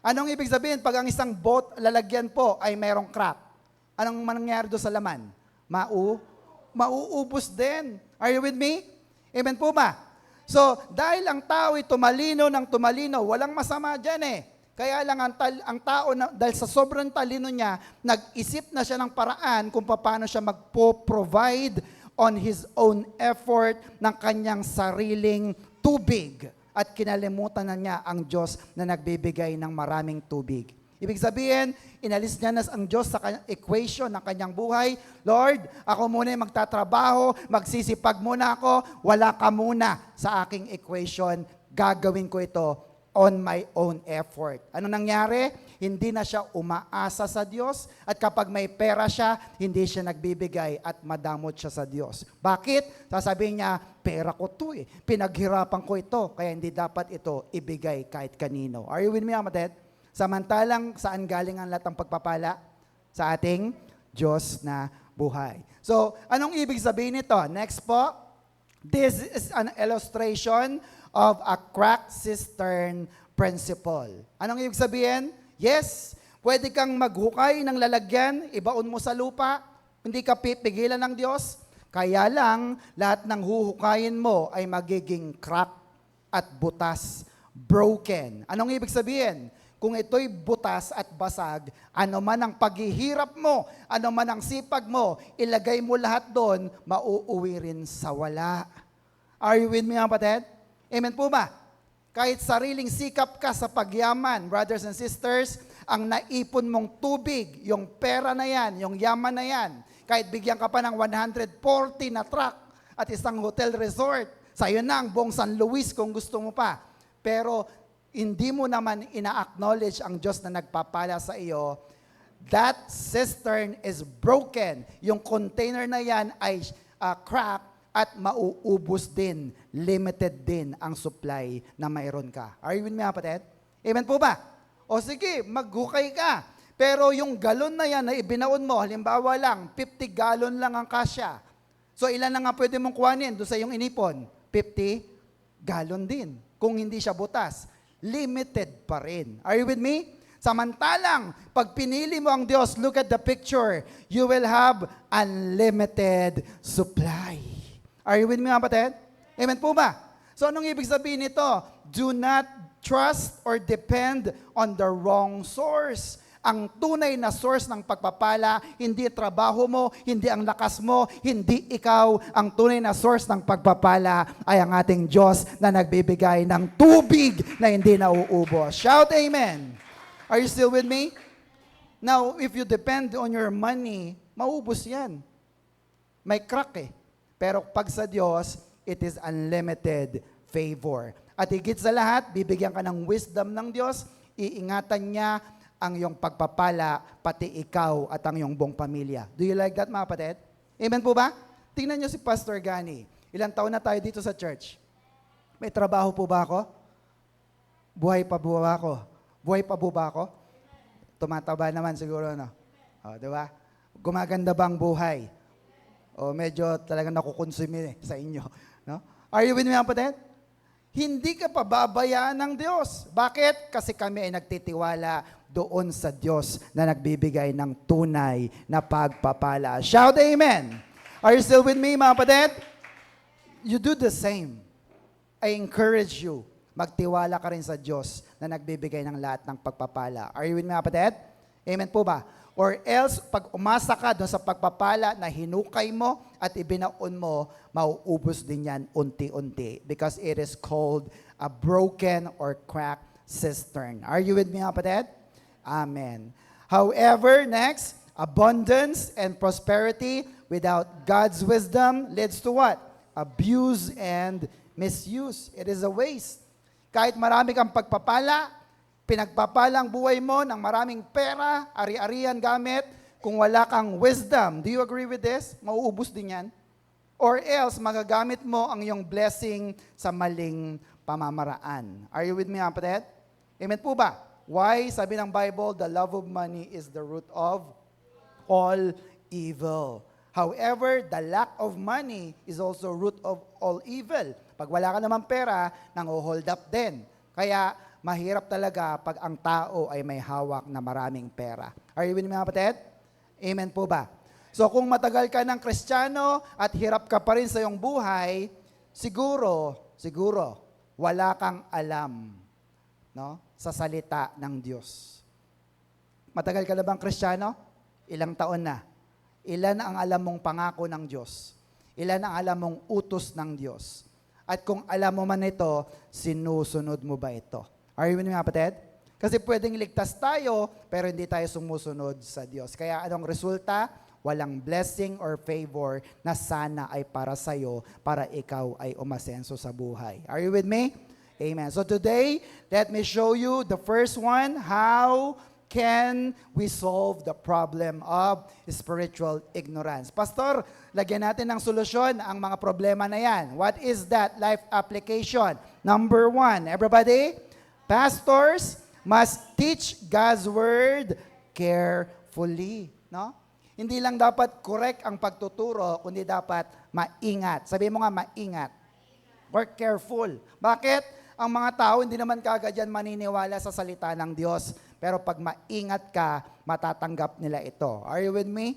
Anong ibig sabihin? Pag ang isang boat, lalagyan po, ay merong crack. Anong mangyayari doon sa laman? Mauubos din. Are you with me? Amen po ba? So, dahil ang tao ay tumalino ng tumalino, walang masama dyan eh. Kaya lang ang tao, dahil sa sobrang talino niya, nag-isip na siya ng paraan kung paano siya magpo-provide on his own effort ng kanyang sariling tubig. At kinalimutan na niya ang Diyos na nagbibigay ng maraming tubig. Ibig sabihin, inalis niya na ang Diyos sa equation ng kanyang buhay. Lord, ako muna yung magtatrabaho, magsisipag muna ako, wala ka muna sa aking equation. Gagawin ko ito on my own effort. Ano nangyari? Hindi na siya umaasa sa Diyos at kapag may pera siya, hindi siya nagbibigay at madamot siya sa Diyos. Bakit? Sasabihin niya, pera ko to eh. Pinaghirapan ko ito, kaya hindi dapat ito ibigay kahit kanino. Are you with me, kapatid? Samantalang saan galing ang lahat ng pagpapala? Sa ating Diyos na buhay. So, anong ibig sabihin nito? Next po. This is an illustration of a cracked cistern principle. Anong ibig sabihin? Yes, pwede kang maghukay ng lalagyan, ibaon mo sa lupa, hindi ka pipigilan ng Diyos. Kaya lang, lahat ng huhukayin mo ay magiging crack at butas, broken. Anong ibig sabihin? Kung ito'y butas at basag, ano man ang paghihirap mo, ano man ang sipag mo, ilagay mo lahat doon, mauuwi rin sa wala. Are you with me, kapatid? Amen po ba? Kahit sariling sikap ka sa pagyaman, brothers and sisters, ang naipon mong tubig, yung pera na yan, yung yaman na yan, kahit bigyan ka pa ng 140 na truck at isang hotel resort, sa'yo na ang buong San Luis kung gusto mo pa. Pero hindi mo naman ina-acknowledge ang Diyos na nagpapala sa iyo, that cistern is broken. Yung container na yan ay crack at mauubos din, limited din ang supply na mayroon ka. Are you with me, kapatid? Amen po ba? O sige, maghukay ka. Pero yung galon na yan na ibinaon mo, halimbawa lang, 50 gallon lang ang kasya. So ilan na nga pwede mong kuhanin doon sa iyong inipon? 50 gallon din. Kung hindi siya butas, limited pa rin. Are you with me? Samantalang, pag pinili mo ang Diyos, look at the picture, you will have unlimited supply. Are you with me, kapatid? Amen po ba? So anong ibig sabihin nito? Do not trust or depend on the wrong source. Ang tunay na source ng pagpapala, hindi trabaho mo, hindi ang lakas mo, hindi ikaw. Ang tunay na source ng pagpapala ay ang ating Diyos na nagbibigay ng tubig na hindi nauubos. Shout amen! Are you still with me? Now, if you depend on your money, maubos yan. May crack eh. Pero pag sa Diyos, it is unlimited favor. At higit sa lahat, bibigyan ka ng wisdom ng Diyos, iingatan niya ang iyong pagpapala, pati ikaw at ang iyong buong pamilya. Do you like that, mga kapatid? Amen po ba? Tingnan niyo si Pastor Gani. Ilang taon na tayo dito sa church? May trabaho po ba ako? Buhay pa po ba ako? Buhay pa po ba ako? Tumataba naman siguro, no? O, diba? Gumaganda ba ang buhay? O medyo talagang nakukonsumi sa inyo. No? Are you with me, mga kapatid? Hindi ka pababayaan ng Diyos. Bakit? Kasi kami ay nagtitiwala doon sa Diyos na nagbibigay ng tunay na pagpapala. Shout amen! Are you still with me, mga kapatid? You do the same. I encourage you, magtiwala ka rin sa Diyos na nagbibigay ng lahat ng pagpapala. Are you with me, mga kapatid? Amen po ba? Or else, pag umasa ka doon sa pagpapala na hinukay mo at ibinaon mo, mauubos din yan unti-unti because it is called a broken or cracked cistern. Are you with me, kapatid? Amen. However, next, abundance and prosperity without God's wisdom leads to what? Abuse and misuse. It is a waste. Kahit marami kang pagpapala, pinagpapalang buhay mo ng maraming pera, ari-arian gamit, kung wala kang wisdom. Do you agree with this? Mauubos din yan. Or else, magagamit mo ang iyong blessing sa maling pamamaraan. Are you with me, kapatid? Amen po ba? Why? Sabi ng Bible, the love of money is the root of all evil. However, the lack of money is also root of all evil. Pag wala ka naman pera, nang-hold up din. Kaya, mahirap talaga pag ang tao ay may hawak na maraming pera. Are you with me, mga kapatid? Amen po ba? So kung matagal ka ng Kristiyano at hirap ka pa rin sa iyong buhay, siguro, wala kang alam, no, sa salita ng Diyos. Matagal ka na bang Kristiyano? Ilang taon na? Ilan ang alam mong pangako ng Diyos? Ilan ang alam mong utos ng Diyos? At kung alam mo man ito, sinusunod mo ba ito? Are you with me, mga kapatid? Kasi pwedeng ligtas tayo, pero hindi tayo sumusunod sa Diyos. Kaya anong resulta? Walang blessing or favor na sana ay para sa'yo, para ikaw ay umasenso sa buhay. Are you with me? Amen. So today, let me show you the first one, how can we solve the problem of spiritual ignorance? Pastor, lagyan natin ng solusyon ang mga problema na yan. What is that life application? Number 1, everybody, pastors must teach God's word carefully. No? Hindi lang dapat correct ang pagtuturo, kundi dapat maingat. Sabi mo nga, maingat. Or careful. Bakit? Ang mga tao, hindi naman kagad yan maniniwala sa salita ng Diyos. Pero pag maingat ka, matatanggap nila ito. Are you with me?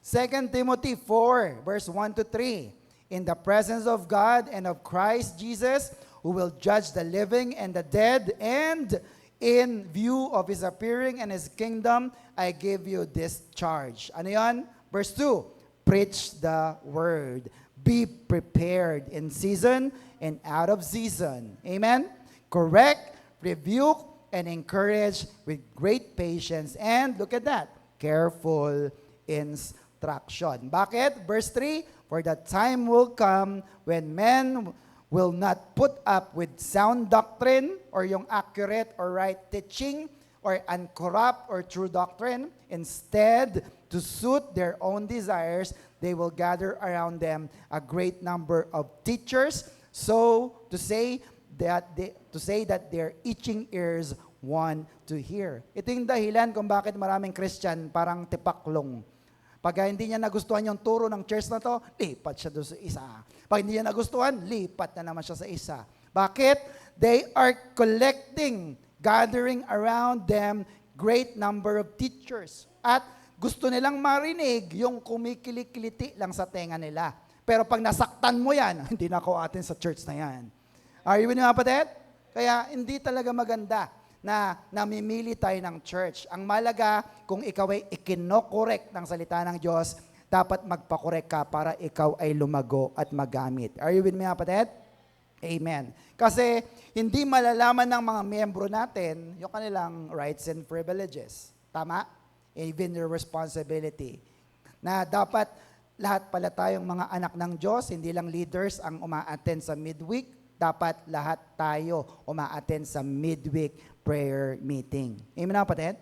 2 Timothy 4, verse 1 to 3. In the presence of God and of Christ Jesus, who will judge the living and the dead, and in view of His appearing and His kingdom, I give you this charge. Ano yan? Verse 2, preach the word. Be prepared in season and out of season. Amen? correct, rebuke, and encourage with great patience. And look at that, careful instruction. Bakit? Verse 3, for the time will come when men will not put up with sound doctrine or yung accurate or right teaching or uncorrupt or true doctrine. Instead, to suit their own desires, they will gather around them a great number of teachers, so to say that their itching ears want to hear. Ito yung dahilan kung bakit maraming Christian parang tipaklong. Pag hindi niya nagustuhan yung turo ng church na to, lipat siya doon sa isa. Pag hindi niya nagustuhan, lipat na naman siya sa isa. Bakit? They are gathering around them great number of teachers. At gusto nilang marinig yung kumikilikiliti lang sa tenga nila. Pero pag nasaktan mo yan, hindi na ako atin sa church na yan. Are you with me, mga kapatid? Kaya hindi talaga maganda na namimili tayo ng church. Ang malaga, kung ikaw ay ikinokorek ng salita ng Diyos, dapat magpakorek ka para ikaw ay lumago at magamit. Are you with me, mga kapatid? Amen. Kasi hindi malalaman ng mga miyembro natin yung kanilang rights and privileges. Tama? Even their responsibility. Na dapat lahat pala tayong mga anak ng Diyos, hindi lang leaders ang uma-attend sa midweek, dapat lahat tayo uma-attend sa midweek prayer meeting. Amen na, kapatid?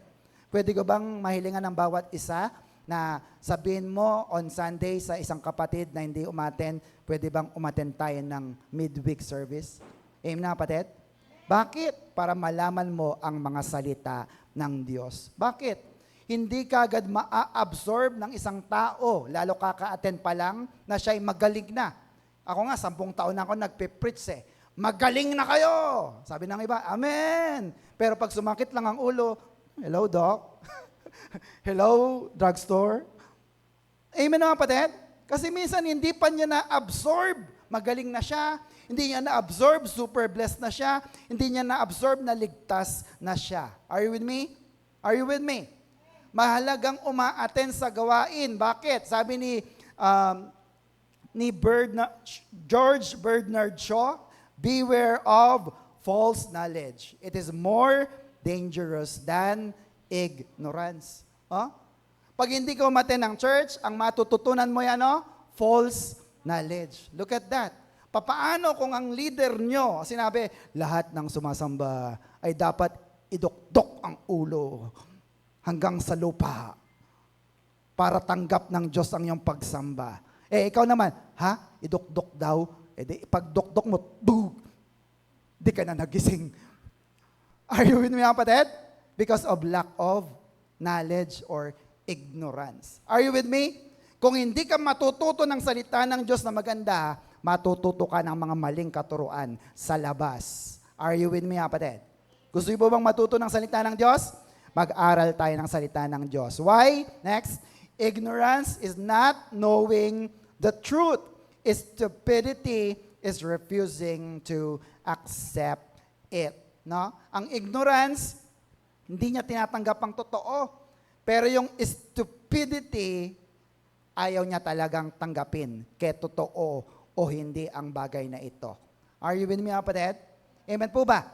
Pwede ko bang mahilingan ng bawat isa na sabihin mo on Sunday sa isang kapatid na hindi umattend, pwede bang umattend tayo ng midweek service? Amen na, kapatid? Bakit? Para malaman mo ang mga salita ng Diyos. Bakit? Hindi ka agad maa-absorb ng isang tao, lalo kaka-attend pa lang, na siya'y magaling na. Ako nga, 10 taon na ako nagpe-preach eh. Magaling na kayo! Sabi ng iba, Amen! Pero pag sumakit lang ang ulo, hello, doc? Hello, drugstore? Amen mga kapatid? Kasi minsan hindi pa niya na-absorb. Magaling na siya. Hindi niya na-absorb, super blessed na siya. Hindi niya na-absorb na ligtas na siya. Are you with me? Are you with me? Mahalagang uma-attend sa gawain. Bakit? Sabi ni George Bernard Shaw, beware of false knowledge. It is more dangerous than ignorance. Pag hindi ka umattend ng church, ang matututunan mo yan, false knowledge. Look at that. Papaano kung ang leader nyo, sinabi, lahat ng sumasamba ay dapat idukdok ang ulo hanggang sa lupa para tanggap ng Diyos ang iyong pagsamba. Ikaw naman, idukdok daw. Di pagdukdok mo, di ka na nagising. Are you with me, mga kapatid? Because of lack of knowledge or ignorance. Are you with me? Kung hindi ka matututo ng salita ng Diyos na maganda, matututo ka ng mga maling katuruan sa labas. Are you with me, mga kapatid? Gusto niyo bang matuto ng salita ng Diyos? Mag-aral tayo ng salita ng Diyos. Why? Next, ignorance is not knowing the truth. Stupidity is refusing to accept it. No? Ang ignorance, hindi niya tinatanggap ang totoo. Pero yung stupidity, ayaw niya talagang tanggapin kaya totoo o hindi ang bagay na ito. Are you with me, kapatid? Amen po ba?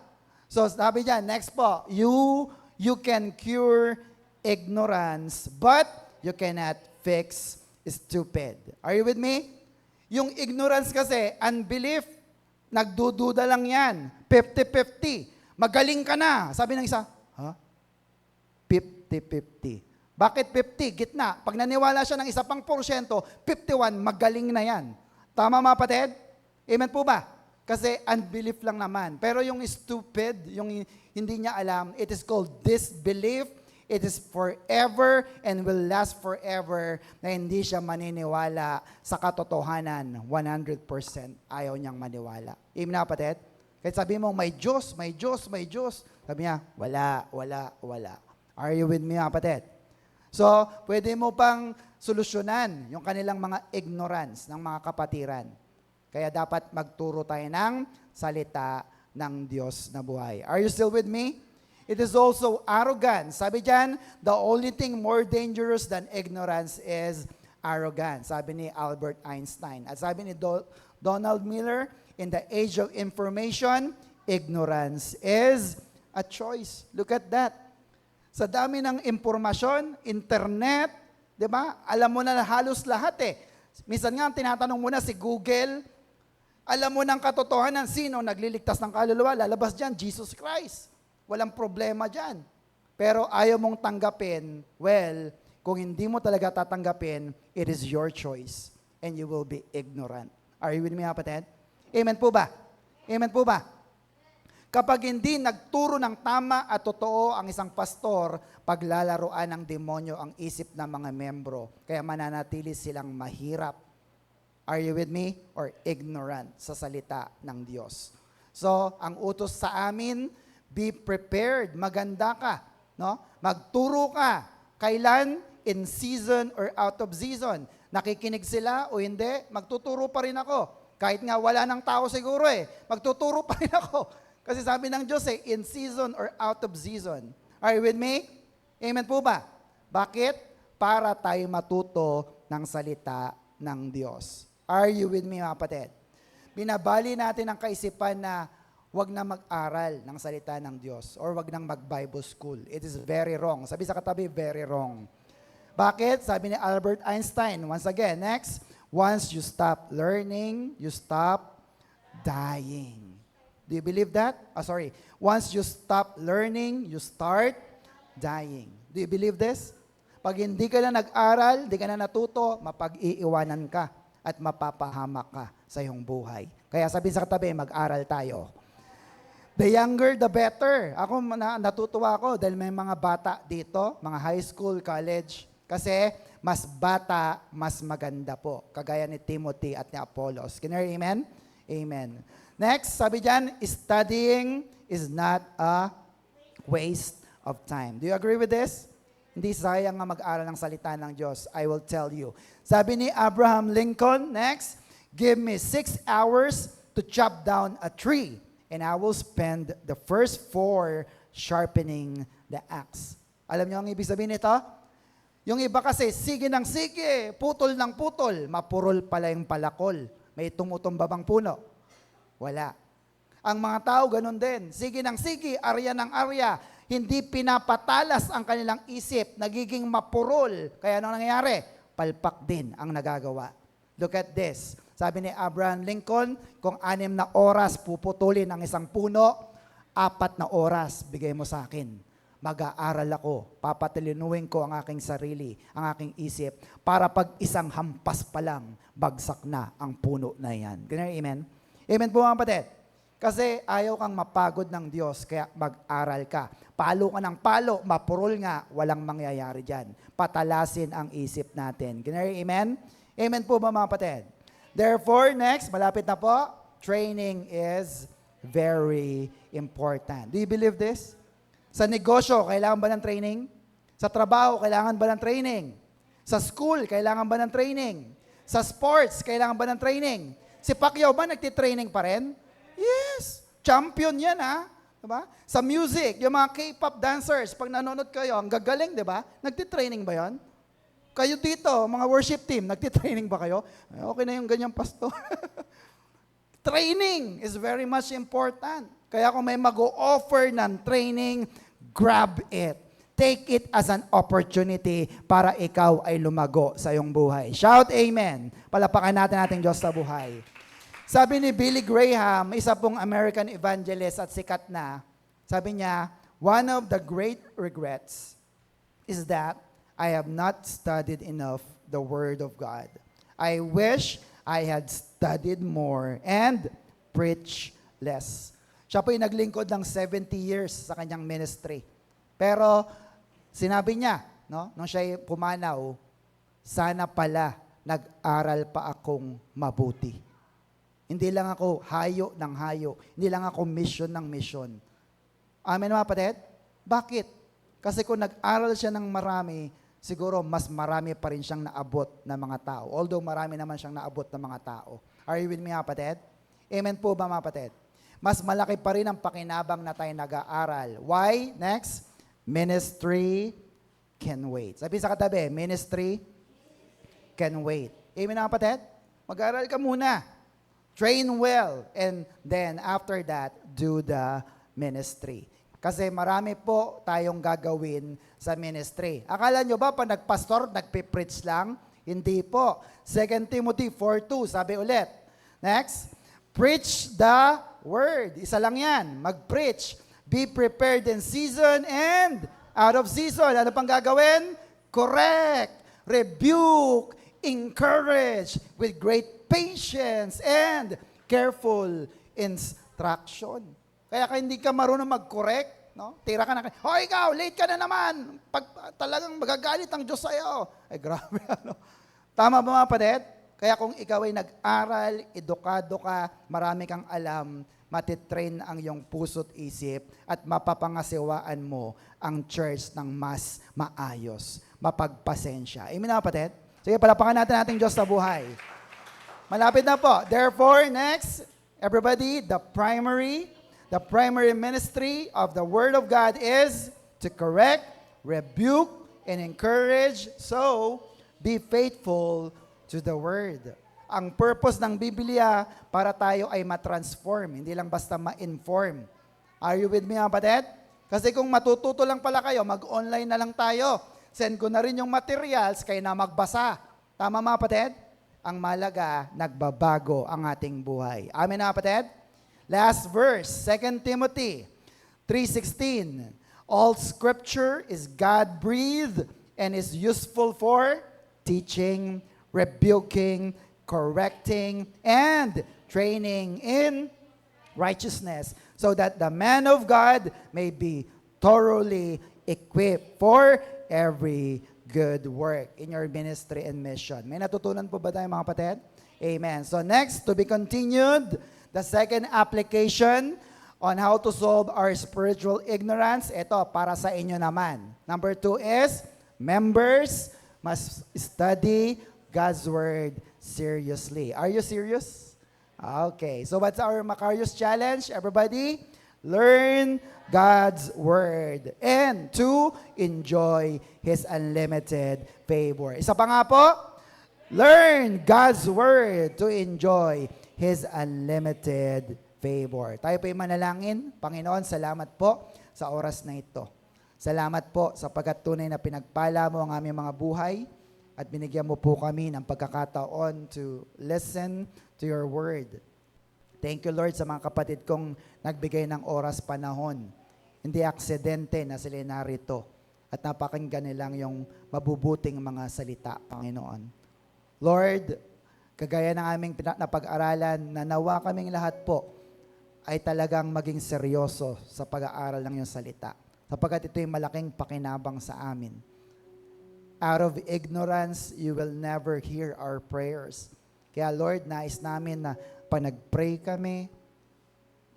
So, sabi dyan, next po, you can cure ignorance, but you cannot fix stupid. Are you with me? Yung ignorance kasi, unbelief, nagdududa lang yan. 50-50. Magaling ka na. Sabi ng isa, 50-50. Bakit 50? Gitna. Pag naniwala siya ng isa pang porsyento, 51, magaling na yan. Tama mga kapatid? Amen po ba? Kasi unbelief lang naman. Pero yung stupid, yung hindi niya alam, it is called disbelief. It is forever and will last forever na hindi siya maniniwala sa katotohanan. 100% ayaw niyang maniwala. Amen na kapatid? Kahit sabi mo, may Diyos, may Diyos, may Diyos. Sabi niya, wala. Are you with me, kapatid? So, pwede mo pang solusyonan yung kanilang mga ignorance ng mga kapatiran. Kaya dapat magturo tayo ng salita ng Diyos na buhay. Are you still with me? It is also arrogance. Sabi diyan, the only thing more dangerous than ignorance is arrogance. Sabi ni Albert Einstein. At sabi ni Donald Miller, in the age of information, ignorance is a choice. Look at that. Sa dami ng impormasyon, internet, di ba? Alam mo na halos lahat eh. Minsan nga, tinatanong mo na si Google, alam mo ng katotohanan, sino nagliligtas ng kaluluwa, lalabas dyan, Jesus Christ. Walang problema dyan. Pero ayaw mong tanggapin, well, kung hindi mo talaga tatanggapin, it is your choice and you will be ignorant. Are you with me, kapatid? Amen po ba? Amen po ba? Kapag hindi nagturo ng tama at totoo ang isang pastor, paglalaroan ng demonyo ang isip ng mga membro. Kaya mananatili silang mahirap. Are you with me? Or ignorant sa salita ng Diyos. So, ang utos sa amin, be prepared. Maganda ka. No? Magturo ka. Kailan? In season or out of season. Nakikinig sila o hindi, magtuturo pa rin ako. Kahit nga wala ng tao siguro magtuturo pa rin ako. Kasi sabi ng Diyos in season or out of season. Are you with me? Amen po ba? Bakit? Para tayo matuto ng salita ng Diyos. Are you with me, mga kapatid? Binabali natin ang kaisipan na wag na mag-aral ng salita ng Diyos or wag nang mag-Bible school. It is very wrong. Sabi sa katabi, very wrong. Bakit? Sabi ni Albert Einstein, once again, next, once you stop learning, you stop dying. Do you believe that? Once you stop learning, you start dying. Do you believe this? Pag hindi ka na nag-aral, hindi ka na natuto, mapag-iiwanan ka at mapapahamak ka sa iyong buhay. Kaya sabi sa katabi, mag-aral tayo. The younger, the better. Ako, natutuwa ako dahil may mga bata dito, mga high school, college, kasi mas bata, mas maganda po. Kagaya ni Timothy at ni Apollos. Can you hear amen? Amen. Next, sabi dyan, studying is not a waste of time. Do you agree with this? Hindi sayang nga mag-aral ng salita ng Diyos. I will tell you. Sabi ni Abraham Lincoln, next, give me 6 hours to chop down a tree, and I will spend the first 4 sharpening the axe. Alam niyo ang ibig sabihin nito? Yung iba kasi, sige ng sige, putol ng putol, mapurol pala yung palakol. May tumutumba bang puno? Wala. Ang mga tao, ganun din. Sige ng sige, arya ng arya. Hindi pinapatalas ang kanilang isip. Nagiging mapurol. Kaya anong nangyayari? Palpak din ang nagagawa. Look at this. Sabi ni Abraham Lincoln, kung 6 na oras puputulin ang isang puno, 4 na oras bigay mo sa akin. Mag-aaral ako. Papatalinuin ko ang aking sarili, ang aking isip, para pag isang hampas pa lang, bagsak na ang puno na yan. Ganun, amen? Amen po mga kapatid. Kasi ayaw kang mapagod ng Diyos, kaya mag-aral ka. Palo ka ng palo, mapurol nga, walang mangyayari dyan. Patalasin ang isip natin. Ganun, amen? Amen po ba mga kapatid? Therefore, next, malapit na po, training is very important. Do you believe this? Sa negosyo, kailangan ba ng training? Sa trabaho, kailangan ba ng training? Sa school, kailangan ba ng training? Sa sports, kailangan ba ng training? Si Pacquiao ba nagtitraining pa rin? Yes. Champion yan, ha? Diba? Sa music, yung mga K-pop dancers, pag nanonood kayo, ang gagaling, di ba? Nagtitraining ba yan? Kayo dito, mga worship team, nagtitraining ba kayo? Ay, okay na yung ganyang pastor. Training is very much important. Kaya kung may mag-o-offer ng training, grab it. Take it as an opportunity para ikaw ay lumago sa iyong buhay. Shout amen. Palapakan natin ating Diyos sa buhay. Sabi ni Billy Graham, isa pong American evangelist at sikat na, sabi niya, one of the great regrets is that I have not studied enough the Word of God. I wish I had studied more and preach less. Siya po yung naglingkod ng 70 years sa kanyang ministry. Pero sinabi niya, no, nung siya pumanaw, sana pala nag-aral pa akong mabuti. Hindi lang ako hayo ng hayo. Hindi lang ako mission ng mission. Amen mga kapatid? Bakit? Kasi kung nag-aral siya ng marami, siguro mas marami pa rin siyang naabot ng mga tao. Although marami naman siyang naabot ng mga tao. Are you with me mga kapatid? Amen po ba mga kapatid? Mas malaki pa rin ang pakinabang na tayo nag-aaral. Why? Next, ministry can wait. Sabi sa katabi, ministry can wait. Amen mga kapatid? Mag-aaral ka muna. train well, and then after that, do the ministry. Kasi marami po tayong gagawin sa ministry. Akala nyo ba pag nagpastor, nagpipreach lang? Hindi po. 2 Timothy 4:2, sabi ulit. Next, preach the word. Isa lang yan, mag-preach. Be prepared in season and out of season. Ano pang gagawin? Correct, rebuke, encourage with great patience and careful instruction. Kaya hindi ka marunong mag-correct, no? Tira ka na, oh ikaw, late ka na naman. Pag talagang magagalit ang Diyos sa'yo. Ay grabe, ano? Tama ba mga padet? Kaya kung ikaw ay nag-aral, edukado ka, marami kang alam, matitrain ang iyong puso't isip at mapapangasiwaan mo ang church ng mas maayos, mapagpasensya. Amen na kapatid? Sige, palapakan natin ating Diyos sa buhay. Malapit na po. Therefore, next, everybody, the primary ministry of the Word of God is to correct, rebuke, and encourage. So, be faithful to the Word. Ang purpose ng Biblia para tayo ay matransform, hindi lang basta ma-inform. Are you with me, mga kapatid? Kasi kung matututo lang pala kayo, mag-online na lang tayo. Send ko na rin yung materials, kayo na magbasa. Tama mga kapatid? Ang malaga, nagbabago ang ating buhay. Amen mga kapatid? Last verse, 2 Timothy 3:16. All scripture is God-breathed and is useful for teaching, rebuking, correcting, and training in righteousness, so that the man of God may be thoroughly equipped for every good work in your ministry and mission. May natutunan po ba tayo mga kapatid? Amen. So next, to be continued, the second application on how to solve our spiritual ignorance. Ito, para sa inyo naman. Number 2 is, members must study God's Word seriously. Are you serious? Okay. So what's our Macarius challenge? Everybody, learn God's Word and to enjoy His unlimited favor. Isa pa nga po, learn God's Word to enjoy His unlimited favor. Tayo po yung manalangin. Panginoon, salamat po sa oras na ito. Salamat po sa pagkatunay na pinagpala mo ang aming mga buhay at binigyan mo po kami ng pagkakataon to listen to your word. Thank you, Lord, sa mga kapatid kong nagbigay ng oras panahon. Hindi aksidente na sila narito at napakinggan nilang yung mabubuting mga salita, Panginoon. Lord, kagaya ng aming napag-aralan, na nawa kaming lahat po ay talagang maging seryoso sa pag-aaral ng iyong salita. Sapagkat ito'y malaking pakinabang sa amin. Out of ignorance, you will never hear our prayers. Kaya Lord, nais namin na pag nag-pray kami,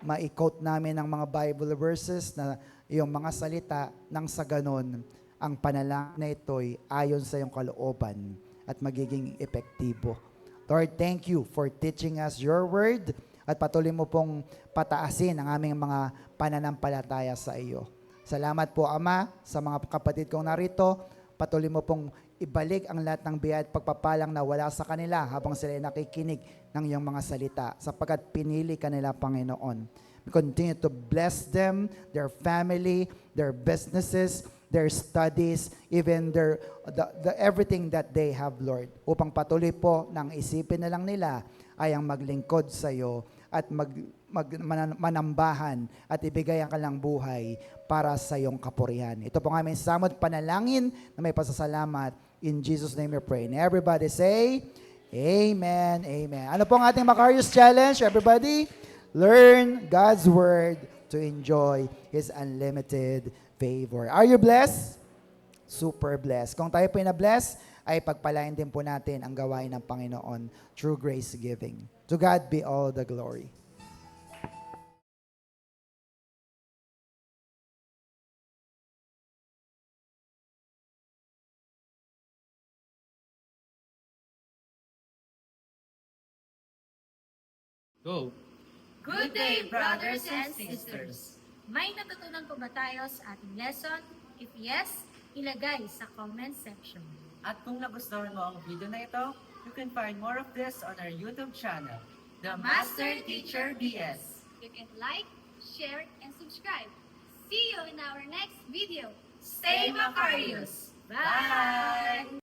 ma-quote namin ang mga Bible verses na iyong mga salita nang sa ganon, ang panalangin na ito'y ayon sa iyong kalooban at magiging epektibo. Lord, thank you for teaching us your word at patuloy mo pong pataasin ang aming mga pananampalataya sa iyo. Salamat po, Ama, sa mga kapatid kong narito. Patuloy mo pong ibalik ang lahat ng biyaya at pagpapalang na wala sa kanila habang sila ay nakikinig ng iyong mga salita sapagkat pinili kanila, Panginoon. We continue to bless them, their family, their businesses, their studies, even the everything that they have, Lord. Upang patuloy po nang isipin na lang nila ay ang maglingkod sa iyo at manambahan at ibigay ang kanilang buhay para sa iyong kapurihan. Ito po ang aming samot panalangin na may pasasalamat. In Jesus' name we pray. And everybody say, Amen, Amen. Ano po ang ating Macarius Challenge? Everybody, learn God's Word to enjoy His unlimited favor. Are you blessed? Super blessed. Kung tayo po na-bless, ay pagpalain din po natin ang gawain ng Panginoon through grace giving. To God be all the glory. Go! Good day, brothers and sisters! May natutunan po ba tayo sa ating lesson? If yes, ilagay sa comment section. At kung nagustuhan mo ang video na ito, you can find more of this on our YouTube channel. the Master Teacher BS. You can like, share, and subscribe. See you in our next video. Stay Macarius! Bye!